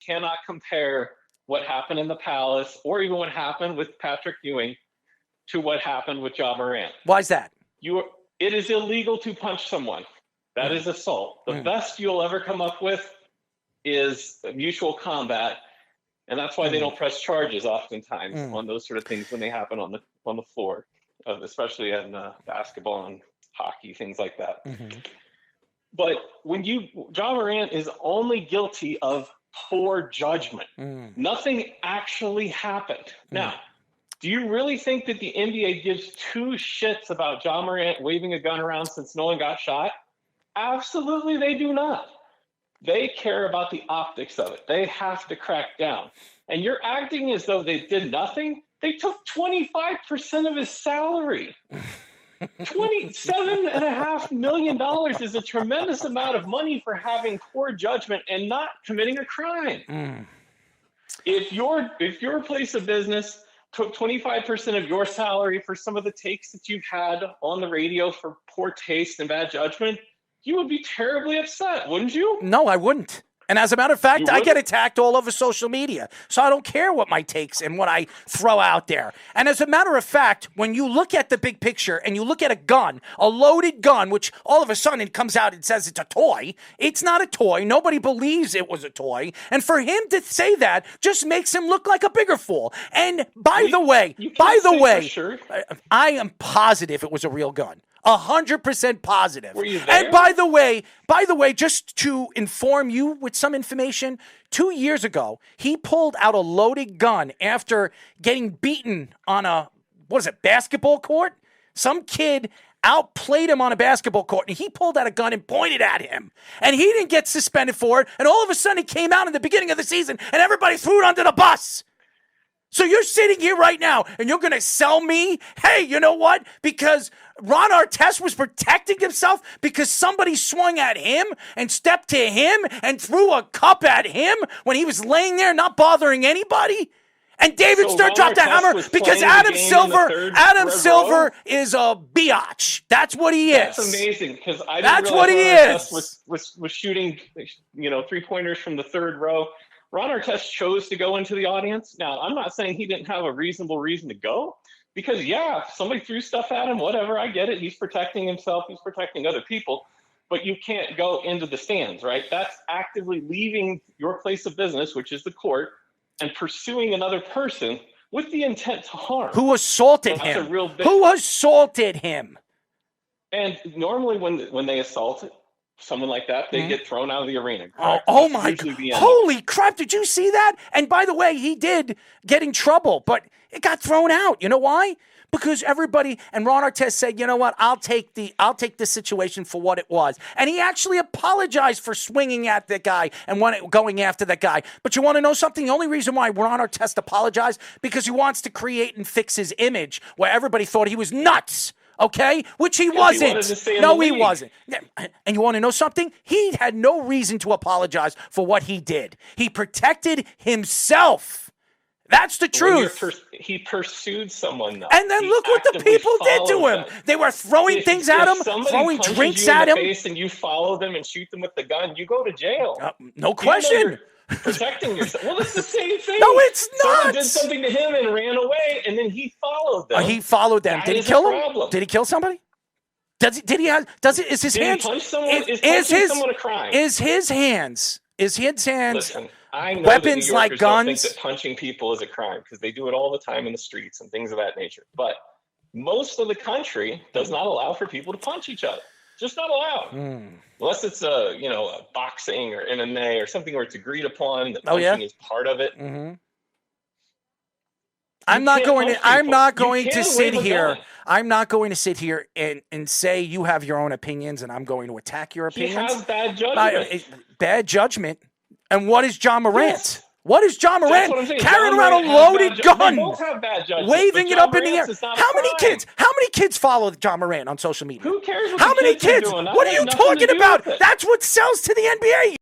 cannot compare what happened in the Palace or even what happened with Patrick Ewing to what happened with Ja Morant. Why is that? It is illegal to punch someone. That is assault. The best you'll ever come up with is mutual combat, and that's why they don't press charges oftentimes on those sort of things when they happen on the floor, especially in basketball and hockey, things like that. But Ja Morant is only guilty of poor judgment. Nothing actually happened. Now, do you really think that the NBA gives two shits about Ja Morant waving a gun around since no one got shot? Absolutely, they do not. They care about the optics of it. They have to crack down. And you're acting as though they did nothing. They took 25% of his salary. $27.5 million is a tremendous amount of money for having poor judgment and not committing a crime. If your place of business took 25% of your salary for some of the takes that you've had on the radio for poor taste and bad judgment, you would be terribly upset, wouldn't you? No, I wouldn't. And as a matter of fact, I get attacked all over social media. So I don't care what my takes and what I throw out there. And as a matter of fact, when you look at the big picture and you look at a gun, a loaded gun, which all of a sudden it comes out and says it's a toy. It's not a toy. Nobody believes it was a toy. And for him to say that just makes him look like a bigger fool. And by the way, sure. I am positive it was a real gun. 100% positive. Were you there? And by the way, just to inform you with some information, 2 years ago, he pulled out a loaded gun after getting beaten on a, basketball court? Some kid outplayed him on a basketball court, and he pulled out a gun and pointed at him. And he didn't get suspended for it, and all of a sudden it came out in the beginning of the season, and everybody threw it under the bus. So you're sitting here right now, and you're going to sell me, hey, you know what? Because Ron Artest was protecting himself because somebody swung at him and stepped to him and threw a cup at him when he was laying there not bothering anybody? And David Stern dropped a hammer because Adam Silver is a biatch. That's what he is. That's amazing because I didn't That's realize what he Artest is. Was shooting, three-pointers from the third row. Ron Artest chose to go into the audience. Now, I'm not saying he didn't have a reasonable reason to go because, if somebody threw stuff at him, whatever, I get it. He's protecting himself. He's protecting other people. But you can't go into the stands, right? That's actively leaving your place of business, which is the court, and pursuing another person with the intent to harm. Who assaulted him? Who assaulted him? And normally when they assault someone like that, they get thrown out of the arena. Oh my God. Holy crap. Did you see that? And by the way, he did get in trouble, but it got thrown out. You know why? Because everybody, and Ron Artest said, you know what, I'll take the situation for what it was. And he actually apologized for swinging at the guy and going after that guy. But you want to know something? The only reason why Ron Artest apologized, because he wants to create and fix his image where everybody thought he was nuts. Okay? Which he wasn't. He wasn't. And you want to know something? He had no reason to apologize for what he did. He protected himself. That's the truth. He pursued someone, though. And then look what the people did to him. They were throwing things at him, throwing drinks at him. And you follow them and shoot them with the gun, you go to jail. No question. Protecting yourself. Well, it's the same thing. No, it's not. Someone did something to him and ran away, and then he followed them. He followed them. Did he kill him? Did he kill somebody? Is his hands? He punch someone? Is punching someone a crime? Is his hands? Listen, I know weapons that New like Yorkers guns? don't think that punching people is a crime because they do it all the time in the streets and things of that nature. But most of the country does not allow for people to punch each other. Just not allowed. Unless it's a boxing or MMA or something where it's agreed upon that punching is part of it. I'm not going to sit here and say you have your own opinions and I'm going to attack your opinions. He has bad judgment. Bad judgment. And what is Ja Morant? Yes. What is Ja Morant carrying around a loaded gun, waving it up in the air? How many kids follow Ja Morant on social media? Who cares? How many kids? What are you talking about? That's what sells to the NBA.